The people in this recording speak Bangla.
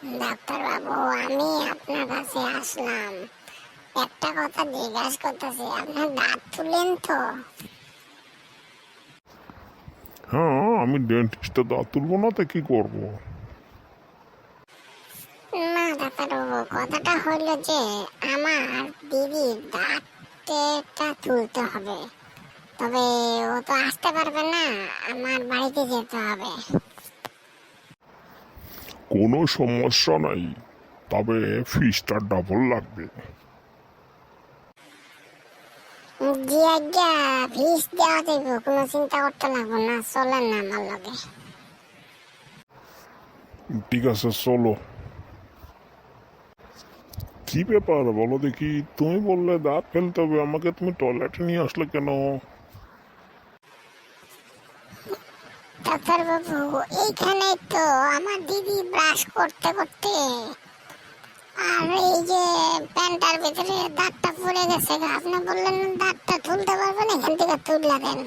ডাক্তার বাবু, আমি আপনার কাছে আসলাম একটা কথা জিজ্ঞাসা করতেছি, আপনার দাঁত তুলেন তো? হ্যাঁ, আমি ডেন্টিস্ট, দাঁত তুলবো না তো কি করবো? না ডাক্তার বাবু, কথাটা হইল যে আমার দিদির দাঁতটা তুলতে হবে, তবে ও তো আসতে পারবে না, আমার বাড়িতে যেতে হবে। কোনো সমস্যা নাই, তবে ফিসটা ডাবল লাগবে। জি আজ্ঞা, ফিস দেওয়া যাইব, কোনো চিন্তা করতে লাগবে না, চলেন না আমার লগে। ঠিক আছে, চলো। কি ব্যাপার বলো দেখি, তুমি বললে দাঁত ফেলতে হবে, আমাকে তুমি টয়লেটে নিয়ে আসলে কেন? ডাক্তার বাবু, এইখানে তো আমার দিদি ব্রাশ করতে করতে আর এই যে প্যান্টার ভিতরে দাঁতটা পড়ে গেছে, আপনি বললেন দাঁতটা তুলতে পারবেন, এখান থেকে তুললা দেন।